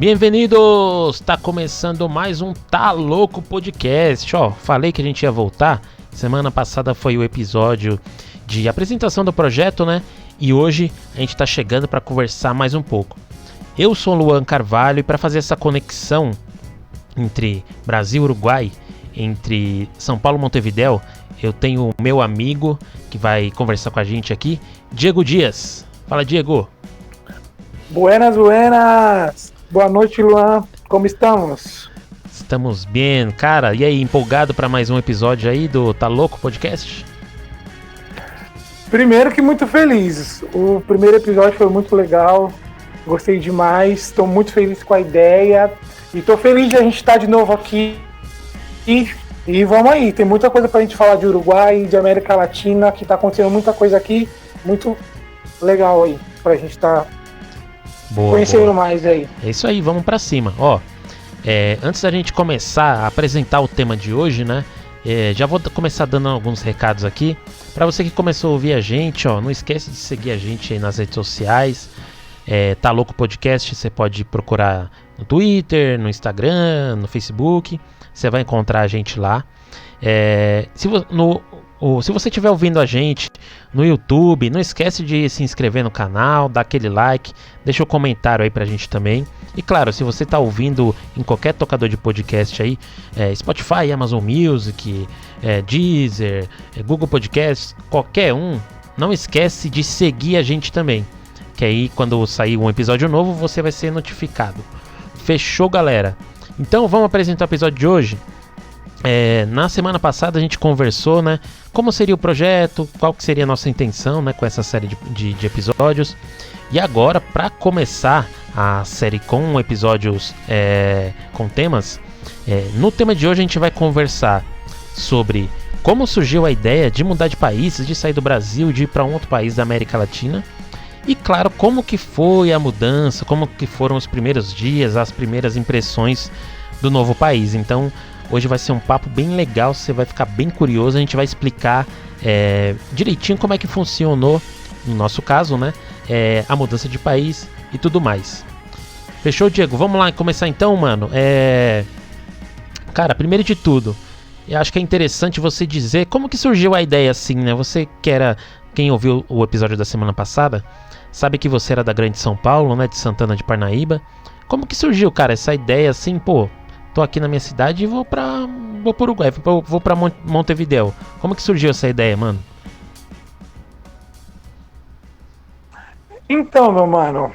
Bem-vindos! Tá começando mais um Tá Louco Podcast. Falei que a gente ia voltar. Semana passada foi o episódio de apresentação do projeto, né? E hoje a gente tá chegando para conversar mais um pouco. Eu sou o Luan Carvalho e para fazer essa conexão entre Brasil e Uruguai, entre São Paulo e Montevidéu, eu tenho o meu amigo que vai conversar com a gente aqui, Diego Dias. Fala, Diego. Buenas. Boa noite, Luan. Como estamos? Estamos bem, cara. E aí, empolgado para mais um episódio aí do Tá Louco Podcast? Primeiro que muito feliz. O primeiro episódio foi muito legal. Gostei demais. Estou muito feliz com a ideia. E estou feliz de a gente estar de novo aqui. E vamos aí. Tem muita coisa para a gente falar de Uruguai, de América Latina, que está acontecendo muita coisa aqui. Muito legal aí para a gente estar conhecendo mais aí. É isso aí, vamos para cima. Antes da gente começar a apresentar o tema de hoje, né? Já vou começar dando alguns recados aqui. Para você que começou a ouvir a gente, não esquece de seguir a gente aí nas redes sociais. Tá Louco Podcast, você pode procurar no Twitter, no Instagram, no Facebook. Você vai encontrar a gente lá. Se você estiver ouvindo a gente no YouTube, não esquece de se inscrever no canal, dar aquele like, deixa um comentário aí pra gente também. E claro, se você tá ouvindo em qualquer tocador de podcast aí, Spotify, Amazon Music, Deezer, Google Podcasts, qualquer um, não esquece de seguir a gente também. Que aí quando sair um episódio novo, você vai ser notificado. Fechou, galera? Então vamos apresentar o episódio de hoje. Na semana passada a gente conversou, né, como seria o projeto, qual que seria a nossa intenção, né, com essa série de episódios. E agora, para começar a série com episódios com temas, no tema de hoje a gente vai conversar sobre como surgiu a ideia de mudar de país, de sair do Brasil, de ir para um outro país da América Latina. E claro, como que foi a mudança, como que foram os primeiros dias, as primeiras impressões do novo país. Então, hoje vai ser um papo bem legal, você vai ficar bem curioso, a gente vai explicar direitinho como é que funcionou, no nosso caso, né, a mudança de país e tudo mais. Fechou, Diego? Vamos lá começar então, mano. Cara, primeiro de tudo, eu acho que é interessante você dizer como que surgiu a ideia assim, né? Você que era, quem ouviu o episódio da semana passada, sabe que você era da Grande São Paulo, né, de Santana de Parnaíba. Como que surgiu, cara, essa ideia assim, tô aqui na minha cidade e vou pro Uruguai, vou pra Montevidéu. Como que surgiu essa ideia, mano? Então, meu mano,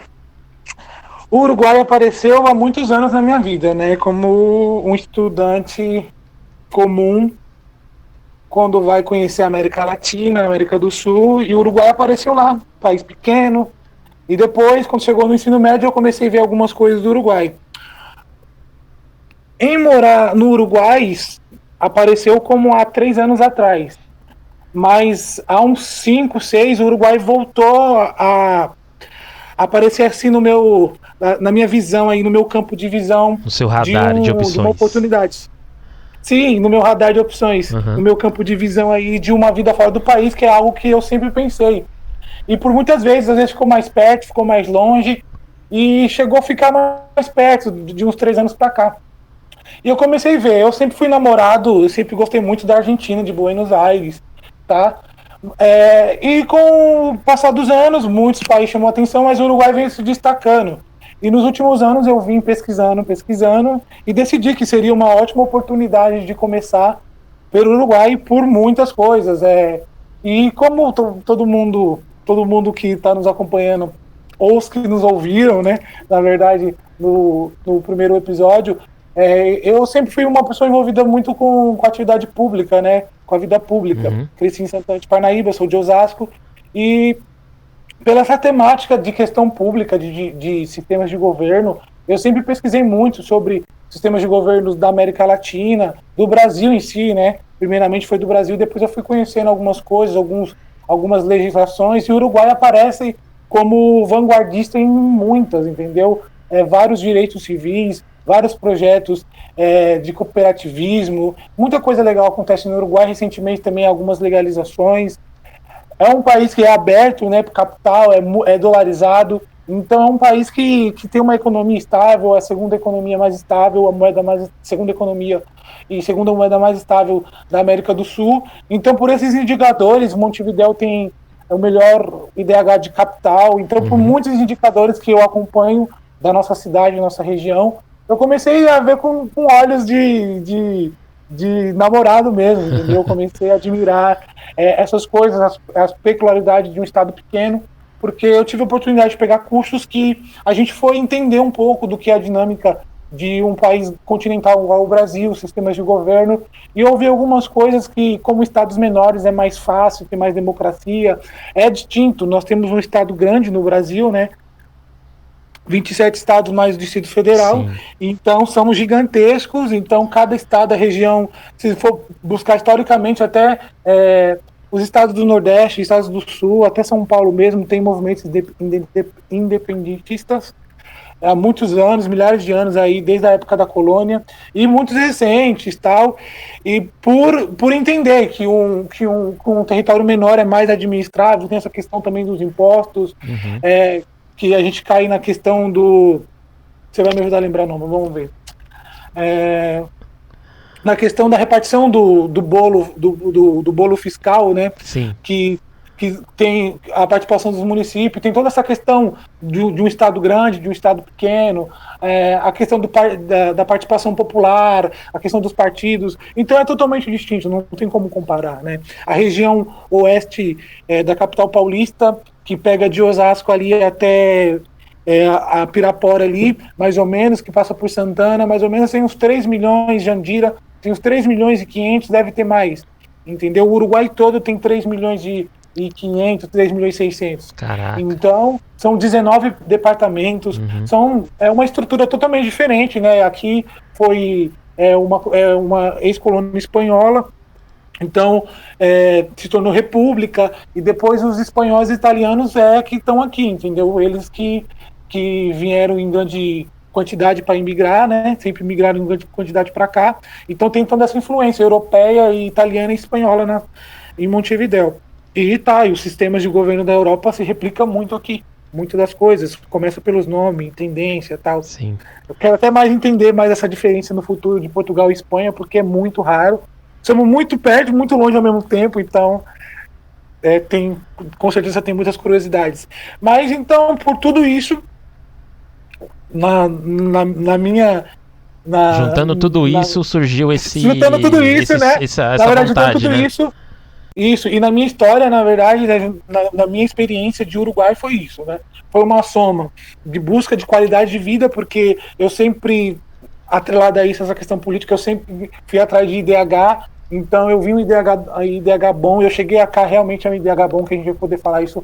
o Uruguai apareceu há muitos anos na minha vida, né? Como um estudante comum quando vai conhecer a América Latina, a América do Sul, e o Uruguai apareceu lá, país pequeno. E depois, quando chegou no ensino médio, eu comecei a ver algumas coisas do Uruguai. Em morar no Uruguai, apareceu como há 3 anos atrás. Mas há uns 5, 6, o Uruguai voltou a aparecer assim na minha visão, aí, no meu campo de visão. No seu radar de opções. De uma oportunidade. Sim, no meu radar de opções. Uhum. No meu campo de visão aí de uma vida fora do país, que é algo que eu sempre pensei. E por muitas vezes, às vezes ficou mais perto, ficou mais longe. E chegou a ficar mais perto, de uns 3 anos pra cá. E eu comecei a ver, eu sempre fui namorado, eu sempre gostei muito da Argentina, de Buenos Aires, tá? E com o passar dos anos, muitos países chamou a atenção, mas o Uruguai veio se destacando. E nos últimos anos eu vim pesquisando, e decidi que seria uma ótima oportunidade de começar pelo Uruguai por muitas coisas. E como todo mundo que está nos acompanhando, ou os que nos ouviram, né, na verdade, no primeiro episódio, eu sempre fui uma pessoa envolvida muito com a atividade pública, né? Com a vida pública. Uhum. Cresci em Santana de Parnaíba, sou de Osasco, e pela essa temática de questão pública, de sistemas de governo, eu sempre pesquisei muito sobre sistemas de governo da América Latina, do Brasil em si, né? Primeiramente foi do Brasil, depois eu fui conhecendo algumas coisas, algumas legislações, e o Uruguai aparece como vanguardista em muitas, entendeu? Vários direitos civis, vários projetos de cooperativismo, muita coisa legal acontece no Uruguai, recentemente também algumas legalizações. É um país que é aberto, né, para o capital, é dolarizado, Então é um país que tem uma economia estável, a segunda economia mais estável, segunda economia e segunda moeda mais estável da América do Sul. Então, por esses indicadores, Montevidéu tem o melhor IDH de capital. Então, por muitos indicadores que eu acompanho da nossa cidade, nossa região, eu comecei a ver com olhos de namorado mesmo, entendeu? Eu comecei a admirar essas coisas, as peculiaridades de um estado pequeno, porque eu tive a oportunidade de pegar cursos que a gente foi entender um pouco do que é a dinâmica de um país continental igual o Brasil, sistemas de governo, e eu vi algumas coisas que, como estados menores, é mais fácil, tem mais democracia, é distinto. Nós temos um estado grande no Brasil, né? 27 estados mais o Distrito Federal, Sim. então somos gigantescos, então cada estado, a região, se for buscar historicamente até os estados do Nordeste, estados do Sul, até São Paulo mesmo, tem movimentos independentistas há muitos anos, milhares de anos aí, desde a época da colônia, e muitos recentes, tal, e por entender que um território menor é mais administrável, tem essa questão também dos impostos, que a gente cai na questão do... Você vai me ajudar a lembrar o nome, vamos ver. Na questão da repartição do bolo fiscal, né? Sim. Que tem a participação dos municípios, tem toda essa questão de um estado grande, de um estado pequeno, a questão da participação popular, a questão dos partidos. Então é totalmente distinto, não tem como comparar, né? A região oeste da capital paulista, que pega de Osasco ali até a Pirapora ali, mais ou menos, que passa por Santana, mais ou menos tem uns 3 milhões, Jandira tem uns 3 milhões e 500, deve ter mais, entendeu? O Uruguai todo tem 3 milhões e 500, 3 milhões e 600. Caraca. Então, são 19 departamentos, é uma estrutura totalmente diferente, né? Aqui foi uma ex-colônia espanhola, então se tornou república, e depois os espanhóis e italianos que estão aqui, entendeu? Eles que vieram em grande quantidade para imigrar, né? Sempre migraram em grande quantidade para cá, então tem toda essa influência europeia e italiana e espanhola em Montevidéu. E os sistemas de governo da Europa se replicam muito aqui, muitas das coisas, começa pelos nomes, tendência e tal. Sim. Eu quero até mais entender mais essa diferença no futuro de Portugal e Espanha, porque é muito raro. Somos muito perto, muito longe ao mesmo tempo, então com certeza tem muitas curiosidades. Mas então, por tudo isso, na minha... Juntando tudo isso, surgiu esse... Juntando tudo isso, né? Essa na verdade, vontade, juntando tudo né? Isso, e na minha história, na verdade, na minha experiência de Uruguai foi isso, né? Foi uma soma de busca de qualidade de vida, porque eu sempre, atrelado a isso, essa questão política, eu sempre fui atrás de IDH, então eu vi um IDH bom, eu cheguei a cá realmente a um IDH bom, que a gente vai poder falar isso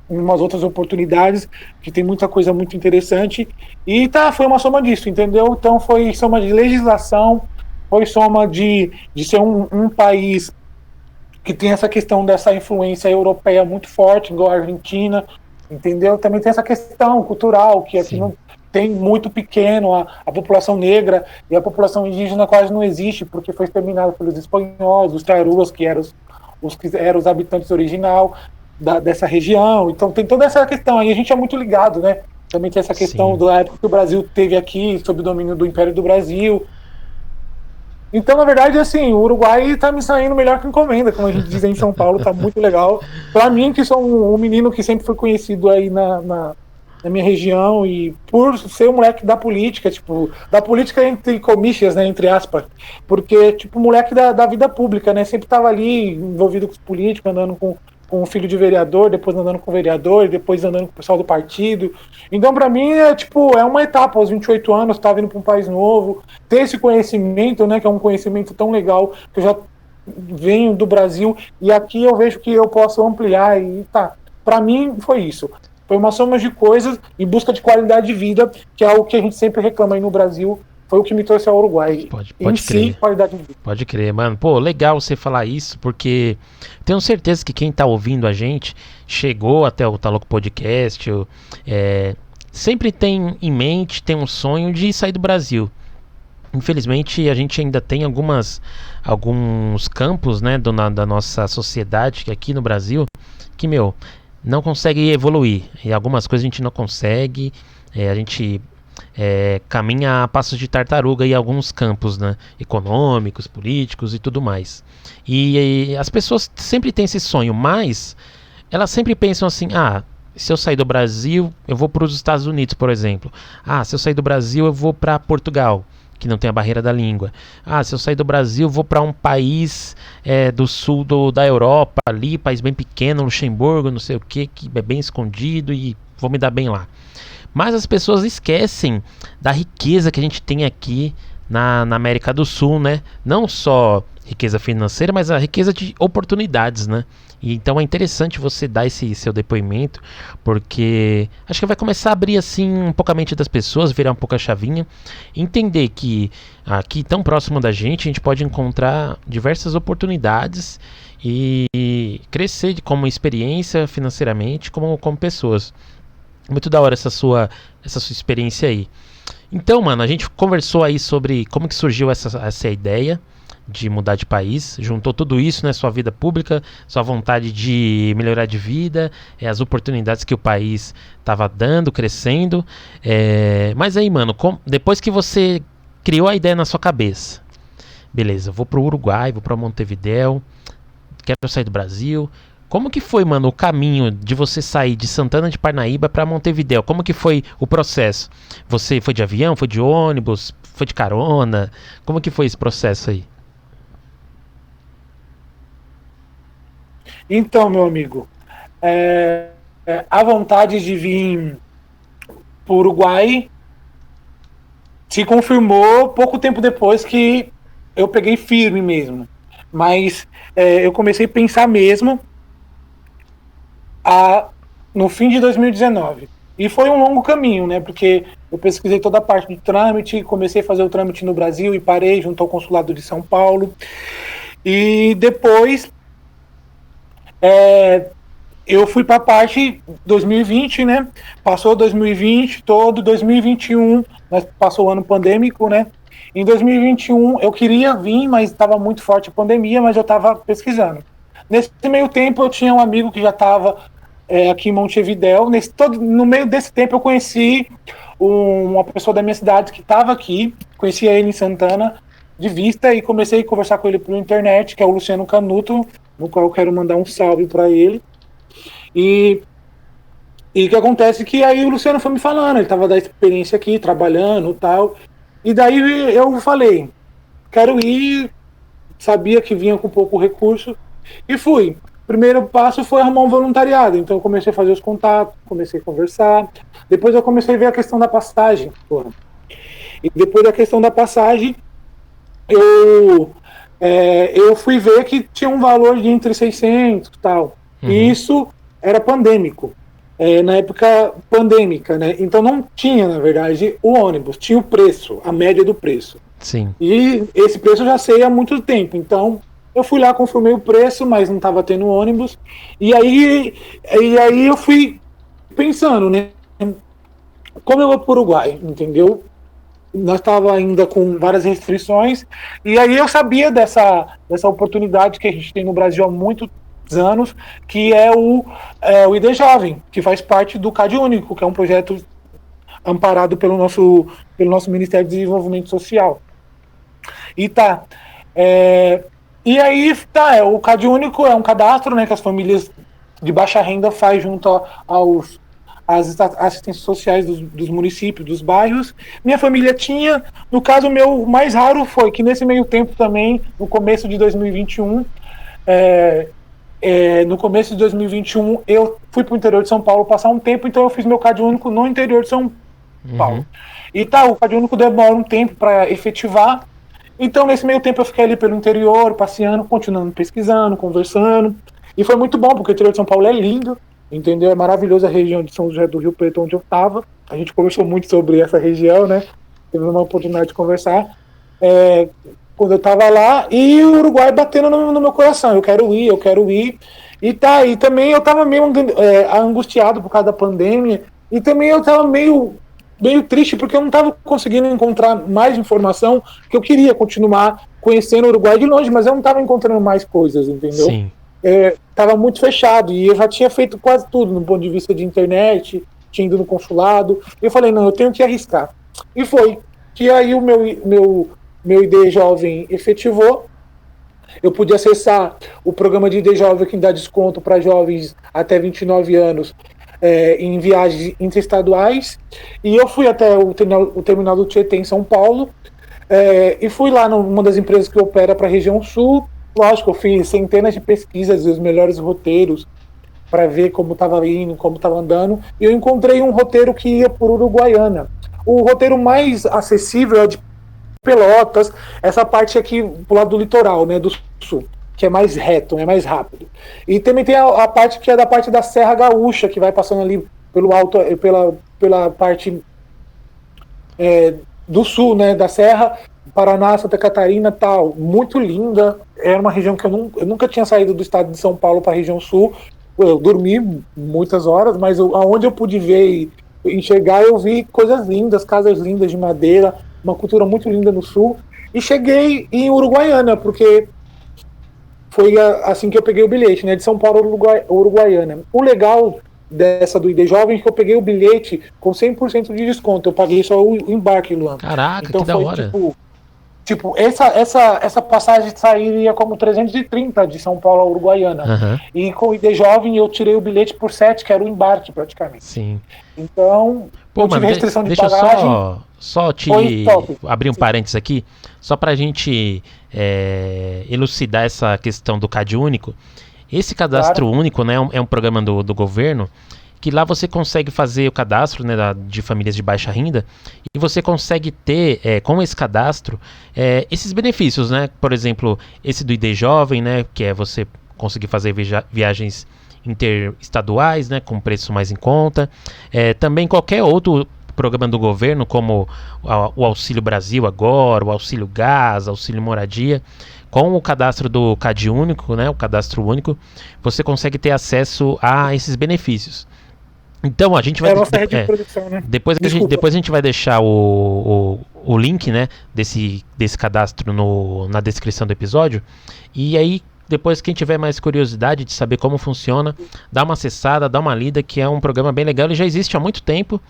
em umas outras oportunidades, que tem muita coisa muito interessante, e foi uma soma disso, entendeu? Então foi soma de legislação, foi soma de ser um país que tem essa questão dessa influência europeia muito forte, igual a Argentina, entendeu? Também tem essa questão cultural, que aqui não tem muito pequeno, a população negra e a população indígena quase não existe, porque foi exterminada pelos espanhóis, os taruas, que eram os habitantes original dessa região. Então tem toda essa questão, aí a gente é muito ligado, né? Também tem essa questão da época que o Brasil teve aqui, sob o domínio do Império do Brasil. Então, na verdade, assim, o Uruguai tá me saindo melhor que encomenda, como a gente diz em São Paulo, tá muito legal. Pra mim, que sou um menino que sempre foi conhecido aí na minha região, e por ser um moleque da política, tipo, da política entre comícias, né, entre aspas, porque, tipo, moleque da vida pública, né, sempre tava ali envolvido com os políticos, andando com o filho de vereador, depois andando com o vereador, depois andando com o pessoal do partido. Então, para mim, é uma etapa, aos 28 anos, tá vindo para um país novo, ter esse conhecimento, né, que é um conhecimento tão legal, que eu já venho do Brasil, e aqui eu vejo que eu posso ampliar, e para mim foi isso. Foi uma soma de coisas em busca de qualidade de vida, que é algo que a gente sempre reclama aí no Brasil. Foi o que me trouxe ao Uruguai. Pode crer. Si, qualidade de vida. Pode crer, mano. Pô, legal você falar isso, porque tenho certeza que quem tá ouvindo a gente chegou até o Tá Louco Podcast, sempre tem em mente, tem um sonho de sair do Brasil. Infelizmente, a gente ainda tem alguns campos, né, da nossa sociedade aqui no Brasil, que, não consegue evoluir. E algumas coisas a gente não consegue, a gente caminha a passos de tartaruga em alguns campos, né? Econômicos, políticos e tudo mais. E as pessoas sempre têm esse sonho, mas elas sempre pensam assim, se eu sair do Brasil, eu vou para os Estados Unidos, por exemplo. Se eu sair do Brasil, eu vou para Portugal, que não tem a barreira da língua. Se eu sair do Brasil, eu vou para um país do sul da Europa, ali, país bem pequeno, Luxemburgo, não sei o que é bem escondido e vou me dar bem lá. Mas as pessoas esquecem da riqueza que a gente tem aqui na América do Sul, né? Não só riqueza financeira, mas a riqueza de oportunidades, né? E então é interessante você dar esse seu depoimento, porque acho que vai começar a abrir assim um pouco a mente das pessoas, virar um pouco a chavinha, entender que aqui tão próximo da gente a gente pode encontrar diversas oportunidades e crescer como experiência financeiramente, como pessoas. Muito da hora essa sua experiência aí. Então, mano, a gente conversou aí sobre como que surgiu essa ideia de mudar de país, juntou tudo isso, né, sua vida pública, sua vontade de melhorar de vida, as oportunidades que o país estava dando, crescendo. Mas aí, mano, depois que você criou a ideia na sua cabeça, beleza, vou pro Uruguai, vou pra Montevidéu, quero sair do Brasil. Como que foi, mano, o caminho de você sair de Santana de Parnaíba para Montevidéu? Como que foi o processo? Você foi de avião, foi de ônibus, foi de carona? Como que foi esse processo aí? Então, meu amigo, a vontade de vir para o Uruguai se confirmou pouco tempo depois que eu peguei firme mesmo. Mas eu comecei a pensar mesmo no fim de 2019. E foi um longo caminho, né? Porque eu pesquisei toda a parte do trâmite, comecei a fazer o trâmite no Brasil e parei junto ao consulado de São Paulo. E depois eu fui para a parte 2020, né? Passou 2020, todo 2021, passou o ano pandêmico, né? Em 2021 eu queria vir, mas estava muito forte a pandemia, mas eu estava pesquisando. Nesse meio tempo eu tinha um amigo que já estava aqui em Montevidéu. No meio desse tempo eu conheci uma pessoa da minha cidade que estava aqui, conhecia ele em Santana de vista e comecei a conversar com ele pela internet, que é o Luciano Canuto, no qual eu quero mandar um salve para ele. E o que acontece é que aí o Luciano foi me falando, ele estava da experiência aqui, trabalhando e tal. E daí eu falei, quero ir, sabia que vinha com pouco recurso, e fui. Primeiro passo foi arrumar um voluntariado, então eu comecei a fazer os contatos, comecei a conversar. Depois eu comecei a ver a questão da passagem. E depois da questão da passagem, eu fui ver que tinha um valor de entre 600 e tal. Uhum. E isso era pandêmico, na época pandêmica, né? Então não tinha, na verdade, o ônibus, tinha o preço, a média do preço. Sim. E esse preço eu já sei há muito tempo, então eu fui lá, confirmei o preço, mas não estava tendo ônibus. E aí eu fui pensando, né? Como eu vou para o Uruguai, entendeu? Nós estávamos ainda com várias restrições. E aí eu sabia dessa oportunidade que a gente tem no Brasil há muitos anos, que é o ID Jovem, que faz parte do CadÚnico, que é um projeto amparado pelo nosso Ministério de Desenvolvimento Social. E aí, o CadÚnico é um cadastro, né, que as famílias de baixa renda faz junto às assistências sociais dos municípios, dos bairros. Minha família tinha, no caso meu, o mais raro foi que nesse meio tempo também, no começo de 2021, eu fui para o interior de São Paulo passar um tempo, então eu fiz meu CadÚnico no interior de São Paulo. E o CadÚnico demora um tempo para efetivar. Então, nesse meio tempo, eu fiquei ali pelo interior, passeando, continuando pesquisando, conversando. E foi muito bom, porque o interior de São Paulo é lindo, entendeu? É maravilhosa a região de São José do Rio Preto, onde eu estava. A gente conversou muito sobre essa região, né? Teve uma oportunidade de conversar quando eu estava lá. E o Uruguai batendo no meu coração. Eu quero ir. E também eu estava meio angustiado por causa da pandemia. E também eu estava meio triste, porque eu não estava conseguindo encontrar mais informação, que eu queria continuar conhecendo o Uruguai de longe, mas eu não estava encontrando mais coisas, entendeu? Sim. estava muito fechado, e eu já tinha feito quase tudo no ponto de vista de internet, tinha ido no consulado, e eu falei, não, eu tenho que arriscar. E foi que aí o meu ID Jovem efetivou. Eu pude acessar o programa de ID Jovem que dá desconto para jovens até 29 anos em viagens interestaduais, e eu fui até o terminal do Tietê em São Paulo, e fui lá numa das empresas que opera para a região sul. Lógico, eu fiz centenas de pesquisas dos melhores roteiros para ver como estava indo, como estava andando, e eu encontrei um roteiro que ia por Uruguaiana. O roteiro mais acessível é de Pelotas, essa parte aqui pro lado do litoral, né, do sul, que é mais reto, é mais rápido. E também tem a parte que é da parte da Serra Gaúcha, que vai passando ali pelo alto, pela parte do sul, né, da Serra, Paraná, Santa Catarina, tal, muito linda. Era uma região que eu nunca tinha saído do estado de São Paulo para a região sul. Eu dormi muitas horas, mas aonde eu pude ver e enxergar, eu vi coisas lindas, casas lindas de madeira, uma cultura muito linda no sul. E cheguei em Uruguaiana, porque foi assim que eu peguei o bilhete, né, de São Paulo a Uruguaiana. O legal dessa do ID Jovem é que eu peguei o bilhete com 100% de desconto. Eu paguei só o embarque, Luan. Caraca, então que da hora. Tipo, essa passagem sairia como 330 de São Paulo a Uruguaiana. Uhum. E com o ID Jovem eu tirei o bilhete por 7, que era o embarque praticamente. Sim. Então, não tive restrição de deixa bagagem. Eu só te abrir um parênteses aqui, só pra gente elucidar essa questão do CAD único. Esse cadastro único, né, é um programa do governo, que lá você consegue fazer o cadastro, né, de famílias de baixa renda, e você consegue ter, com esse cadastro, esses benefícios, né? Por exemplo, esse do ID Jovem, né, que é você conseguir fazer viagens interestaduais, né, com preço mais em conta. Também qualquer outro programa do governo, como o Auxílio Brasil agora, o Auxílio Gás, Auxílio Moradia. Com o cadastro do CAD único, né, o cadastro único, você consegue ter acesso a esses benefícios. Então a gente vai né? depois a gente vai deixar o link, né, desse cadastro na descrição do episódio. E aí depois quem tiver mais curiosidade de saber como funciona, dá uma acessada, dá uma lida, que é um programa bem legal. Ele já existe há muito tempo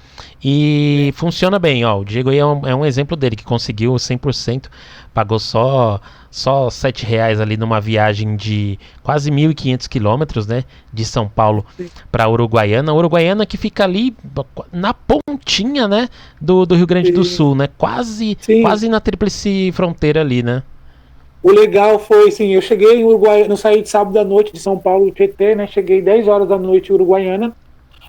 e funciona bem. Ó, o Diego aí é um exemplo dele, que conseguiu 100%, pagou só R$7 ali numa viagem de quase 1.500 quilômetros, né, de São Paulo para Uruguaiana. Uruguaiana que fica ali na pontinha, né, do Rio Grande do Sul, né, quase na tríplice fronteira ali, né. O legal foi, assim, eu cheguei em Uruguaiana, eu saí de sábado à noite de São Paulo, Tietê, né, cheguei 10 horas da noite em Uruguaiana,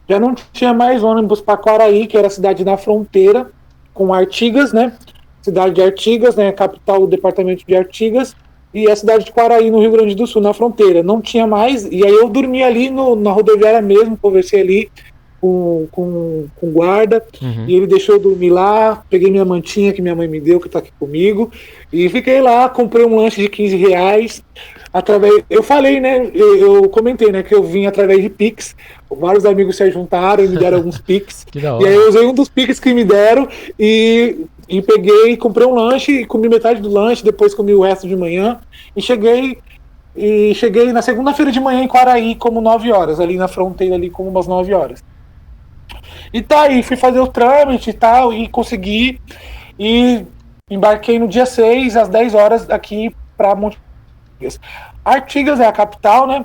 já não tinha mais ônibus para Quaraí, que era a cidade na fronteira, com Artigas, né, cidade de Artigas, né, capital do departamento de Artigas, e a cidade de Quaraí, no Rio Grande do Sul, na fronteira, não tinha mais, e aí eu dormi ali na rodoviária mesmo, conversei ali com guarda, e ele deixou eu dormir lá, peguei minha mantinha que minha mãe me deu, que tá aqui comigo, e fiquei lá, comprei um lanche de R$15, eu falei, né, eu comentei, né, que eu vim através de Pix, vários amigos se juntaram e me deram alguns Pix, e aí eu usei um dos Pix que me deram, e peguei, comprei um lanche, e comi metade do lanche, depois comi o resto de manhã, e cheguei na segunda-feira de manhã em Quaraí, como 9 horas, ali na fronteira, ali como umas 9 horas. E tá aí, fui fazer o trâmite e tal, e consegui, e embarquei no dia 6, às 10 horas, aqui pra Artigas. Artigas é a capital, né?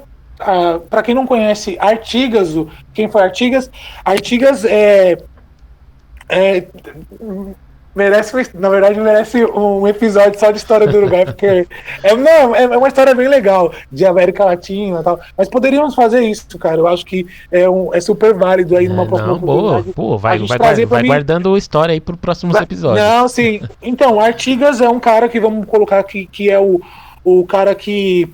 Pra quem não conhece Artigas, quem foi Artigas? Artigas merece um episódio só de história do Uruguai, porque é uma história bem legal, de América Latina e tal, mas poderíamos fazer isso, cara, eu acho que é super válido aí numa próxima oportunidade. Boa, vai guardando história aí pro próximos episódios. Não, sim, então, Artigas é um cara que, vamos colocar aqui, que é o cara que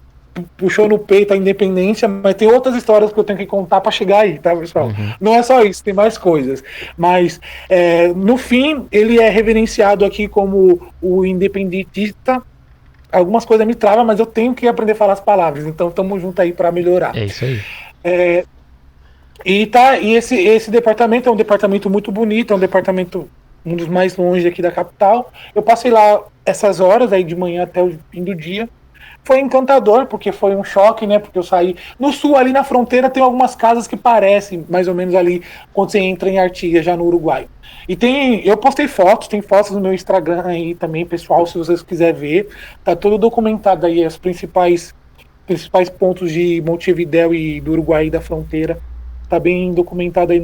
puxou no peito a independência, mas tem outras histórias que eu tenho que contar para chegar aí, tá, pessoal? Não é só isso, tem mais coisas. Mas, no fim, ele é reverenciado aqui como o independentista. Algumas coisas me travam, mas eu tenho que aprender a falar as palavras, então estamos juntos aí para melhorar. É isso aí. E esse departamento é um departamento muito bonito, é um departamento um dos mais longe aqui da capital. Eu passei lá essas horas aí de manhã até o fim do dia. foi encantador, porque foi um choque, né? Porque eu saí. No sul, ali na fronteira, tem algumas casas que parecem mais ou menos ali quando você entra em Artigas, já no Uruguai. E eu postei fotos, tem fotos no meu Instagram aí também, pessoal, se vocês quiserem ver. Tá tudo documentado aí, os principais pontos de Montevidéu e do Uruguai da fronteira. Tá bem documentado aí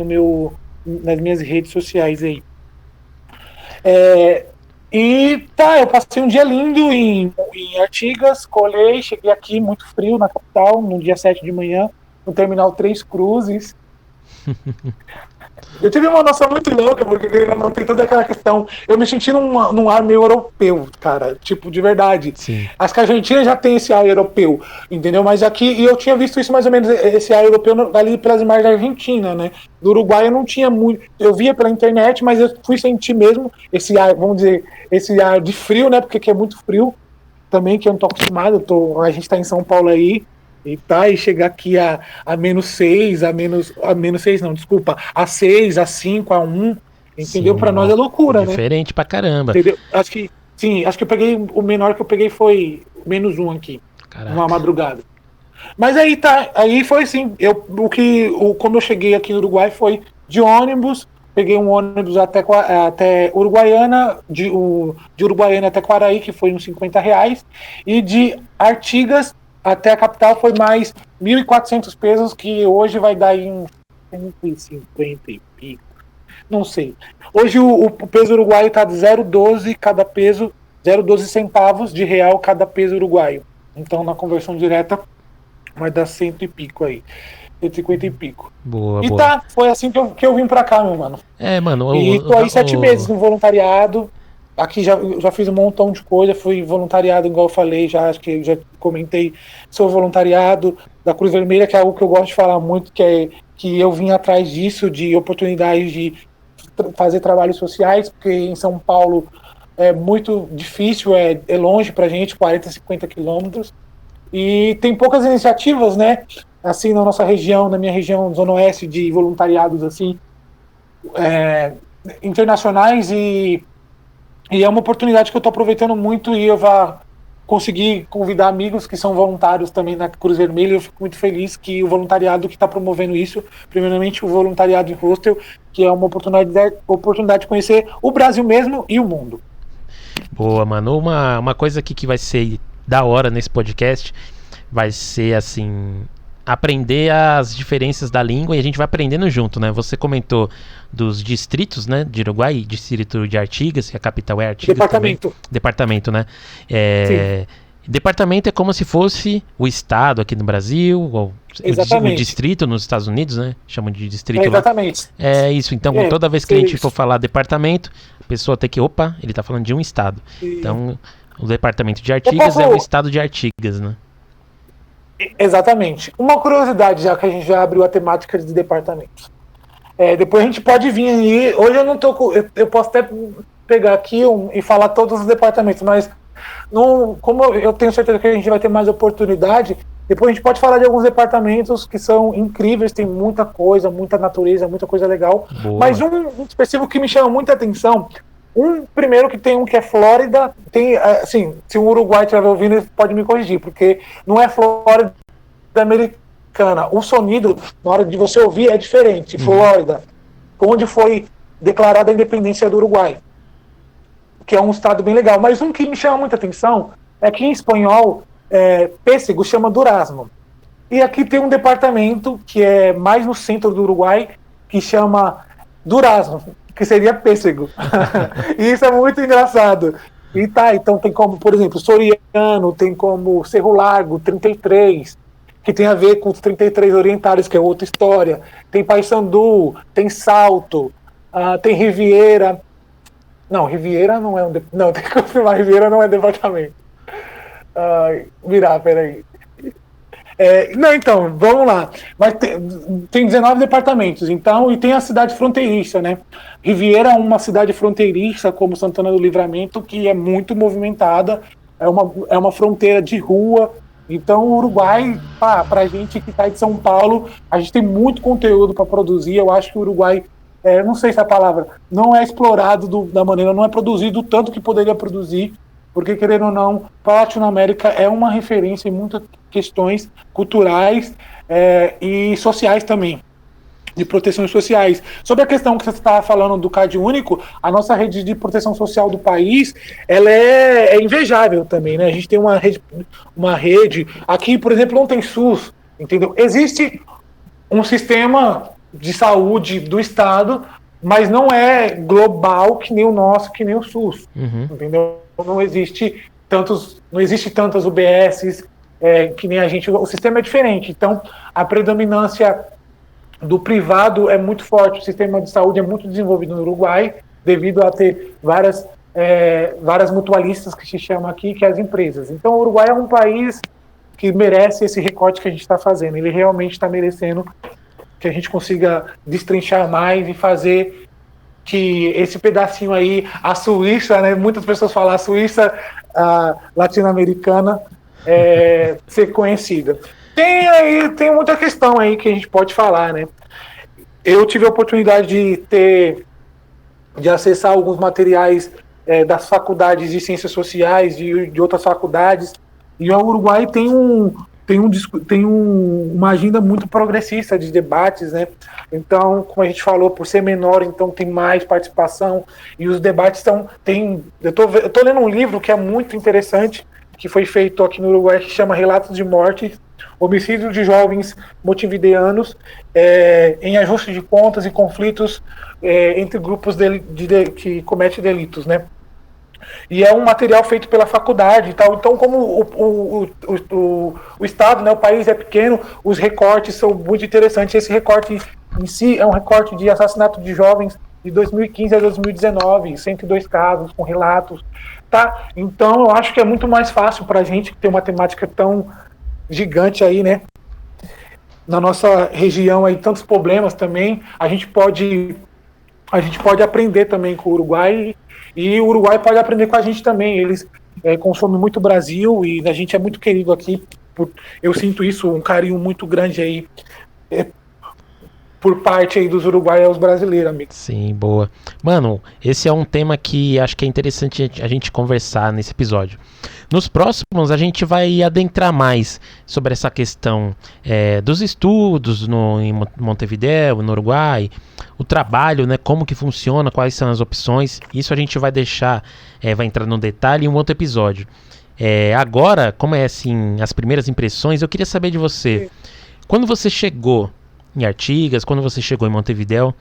nas minhas redes sociais aí. E tá, eu passei um dia lindo em Artigas, colei, cheguei aqui muito frio na capital, no dia 7 de manhã, no terminal Três Cruzes. Eu tive uma noção muito louca, porque não tem toda aquela questão. Eu me senti num ar meio europeu, cara, tipo, de verdade. Sim. Acho que a Argentina já tem esse ar europeu, entendeu? Mas aqui, e eu tinha visto isso mais ou menos, esse ar europeu ali pelas imagens da Argentina, né? Do Uruguai eu não tinha muito. Eu via pela internet, mas eu fui sentir mesmo esse ar, vamos dizer, esse ar de frio, né? Porque aqui é muito frio também, que eu não tô acostumado. A gente tá em São Paulo aí. E chegar aqui a -6, a -6 não, desculpa, a 6, a 5, a 1, entendeu? Sim, pra nós é loucura, diferente, né? Diferente pra caramba. Entendeu? Acho que eu peguei, o menor que eu peguei foi -1 aqui, numa madrugada. Mas aí foi assim, como eu cheguei aqui no Uruguai foi de ônibus, peguei um ônibus até Uruguaiana, de Uruguaiana até Quaraí, que foi uns R$50, e de Artigas até a capital foi mais 1.400 pesos, que hoje vai dar em 150 e pico. Não sei. Hoje o peso uruguaio está de 0,12 cada peso, 0,12 centavos de real cada peso uruguaio. Então, na conversão direta, vai dar 100 e pico aí. 150 e pico. Boa, e boa. Foi assim que eu vim pra cá, meu mano. Mano. E tô aí 7 meses no voluntariado. Aqui já fiz um montão de coisa, fui voluntariado, igual eu falei, acho que já comentei, sou voluntariado da Cruz Vermelha, que é algo que eu gosto de falar muito, que eu vim atrás disso, de oportunidades de fazer trabalhos sociais, porque em São Paulo é muito difícil, é longe pra gente, 40, 50 quilômetros, e tem poucas iniciativas, né, assim, na nossa região, na minha região, Zona Oeste, de voluntariados, assim, internacionais, e é uma oportunidade que eu estou aproveitando muito, e eu vou conseguir convidar amigos que são voluntários também na Cruz Vermelha. Eu fico muito feliz que o voluntariado que está promovendo isso, primeiramente o voluntariado em hostel, que é uma oportunidade de conhecer o Brasil mesmo e o mundo. Boa, mano. Uma coisa aqui que vai ser da hora nesse podcast vai ser assim, aprender as diferenças da língua, e a gente vai aprendendo junto, né? Você comentou dos distritos, né, de Uruguai, distrito de Artigas, que a capital é Artigas. Departamento, né? Departamento é como se fosse o estado aqui no Brasil, ou o distrito nos Estados Unidos, né? Chamam de distrito exatamente. Lá. É isso. Então, toda vez que a gente for falar departamento, a pessoa tem que, ele tá falando de um estado. Então, o departamento de Artigas é o estado de Artigas, né? Exatamente. Uma curiosidade, já que a gente já abriu a temática de departamentos. Depois a gente pode vir aí. Hoje eu não tô. Eu posso até pegar aqui e falar todos os departamentos, mas como eu tenho certeza que a gente vai ter mais oportunidade, depois a gente pode falar de alguns departamentos que são incríveis, tem muita coisa, muita natureza, muita coisa legal. Boa. Mas um específico que me chama muita atenção. Primeiro que tem que é Flórida, tem, assim, se o Uruguai estiver ouvindo, ele pode me corrigir, porque não é Flórida americana. O sonido, na hora de você ouvir, é diferente. Flórida, onde foi declarada a independência do Uruguai, que é um estado bem legal. Mas um que me chama muita atenção é que em espanhol, pêssego chama durazno. E aqui tem um departamento que é mais no centro do Uruguai, que chama durazno, que seria pêssego. E isso é muito engraçado. Então tem como, por exemplo, Soriano, tem como Cerro Largo, 33, que tem a ver com os 33 orientais, que é outra história. Tem Paissandu, tem Salto, tem Riviera. Não, Riviera não é um departamento. Não, tem que confirmar, Riviera não é departamento. Peraí. Não, então, vamos lá. Mas tem 19 departamentos, então, e tem a cidade fronteiriça, né? Riviera é uma cidade fronteiriça, como Santana do Livramento, que é muito movimentada, é uma fronteira de rua. Então, o Uruguai, pra gente que tá de São Paulo, a gente tem muito conteúdo para produzir. Eu acho que o Uruguai, não sei se é a palavra, não é explorado da maneira, não é produzido o tanto que poderia produzir. porque, querendo ou não, a Latinoamérica é uma referência em muitas questões culturais e sociais também, de proteções sociais. Sobre a questão que você estava falando do Cade Único, a nossa rede de proteção social do país, ela é invejável também, né? A gente tem uma rede, aqui, por exemplo, não tem SUS, entendeu? Existe um sistema de saúde do Estado, mas não é global que nem o nosso, que nem o SUS, entendeu? Não existe tantas UBSs que nem a gente, o sistema é diferente, então a predominância do privado é muito forte, o sistema de saúde é muito desenvolvido no Uruguai, devido a ter várias mutualistas, que se chamam aqui, que é as empresas. Então o Uruguai é um país que merece esse recorte que a gente está fazendo, ele realmente está merecendo que a gente consiga destrinchar mais e fazer que esse pedacinho aí, a Suíça, né, muitas pessoas falam a Suíça latino-americana, ser conhecida. Tem muita questão aí que a gente pode falar, né? Eu tive a oportunidade de acessar alguns materiais das faculdades de ciências sociais, de outras faculdades, e o Uruguai tem uma agenda muito progressista de debates, né? Então, como a gente falou, por ser menor, então tem mais participação, e os debates eu tô lendo um livro que é muito interessante, que foi feito aqui no Uruguai, que chama Relatos de Morte, Homicídio de Jovens Montevideanos, em ajuste de contas e conflitos entre grupos que cometem delitos, né? E é um material feito pela faculdade e tal. Então, como o Estado, né, o país é pequeno, os recortes são muito interessantes. Esse recorte em si é um recorte de assassinato de jovens de 2015 a 2019, 102 casos com relatos, tá? Então, eu acho que é muito mais fácil para a gente ter uma temática tão gigante aí, né? Na nossa região aí, tantos problemas também. A gente pode aprender também com o Uruguai, e o Uruguai pode aprender com a gente também. Eles consomem muito Brasil e a gente é muito querido aqui. Eu sinto isso, um carinho muito grande aí por parte aí dos uruguaios aos brasileiros, amigo. Sim, boa. Mano, esse é um tema que acho que é interessante a gente conversar nesse episódio. Nos próximos a gente vai adentrar mais sobre essa questão dos estudos em Montevidéu, no Uruguai, o trabalho, né, como que funciona, quais são as opções. Isso a gente vai deixar, vai entrar no detalhe em um outro episódio. Agora, como é assim, as primeiras impressões, eu queria saber de você. Quando você chegou em Artigas, quando você chegou em Montevidéu,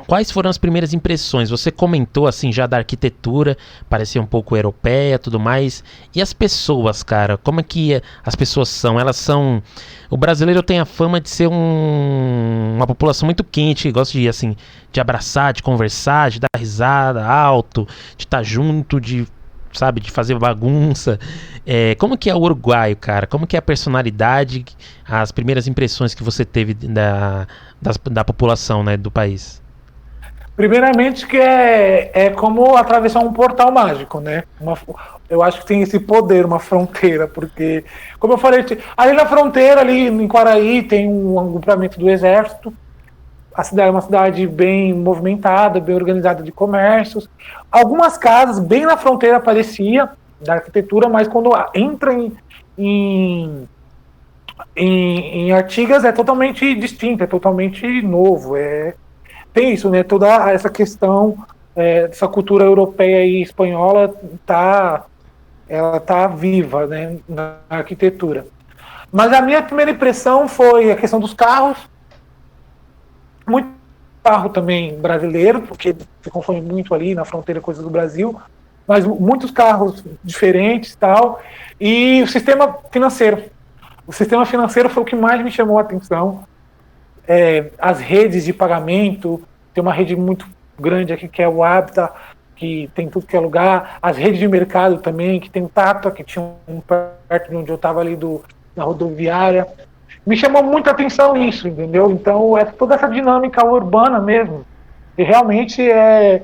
quais foram as primeiras impressões? Você comentou assim já da arquitetura, parecia um pouco europeia e tudo mais. E as pessoas, cara, como é que as pessoas são? Elas são... O brasileiro tem a fama de ser uma população muito quente, que gosta de, assim, de abraçar, de conversar, de dar risada alto, de estar junto, de fazer bagunça. Como que é o uruguaio, cara? Como que é a personalidade, as primeiras impressões que você teve da população, né, do país? Primeiramente que é como atravessar um portal mágico, né? Eu acho que tem esse poder, uma fronteira, porque, como eu falei, ali na fronteira, ali em Quaraí, tem um agrupamento do exército. A cidade é uma cidade bem movimentada, bem organizada de comércios. Algumas casas bem na fronteira parecia da arquitetura, mas quando entra em Artigas é totalmente distinto, é totalmente novo. Tem isso, né? Toda essa questão dessa cultura europeia e espanhola ela tá viva, né, na arquitetura. Mas a minha primeira impressão foi a questão dos carros. Muito carro também brasileiro, porque se consome muito ali na fronteira coisas do Brasil, mas muitos carros diferentes e tal. E o sistema financeiro. O sistema financeiro foi o que mais me chamou a atenção. As redes de pagamento, tem uma rede muito grande aqui que é o Habita, que tem tudo que é lugar. As redes de mercado também, que tem o Tata, que tinha um perto de onde eu estava ali na rodoviária. Me chamou muita atenção isso, entendeu? Então, toda essa dinâmica urbana mesmo. E realmente é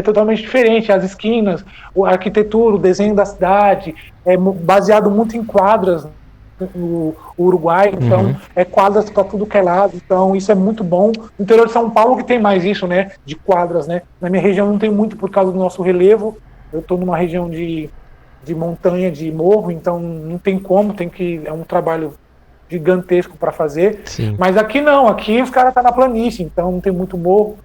totalmente diferente. As esquinas, a arquitetura, o desenho da cidade, é baseado muito em quadras no Uruguai. Então, quadras para tudo que é lado. Então, isso é muito bom. No interior de São Paulo que tem mais isso, né? De quadras, né? Na minha região não tem muito por causa do nosso relevo. eu estou numa região de montanha, de morro, então não tem como, é um trabalho gigantesco para fazer. Sim. Mas aqui não, aqui os caras estão na planície, então não tem muito morro.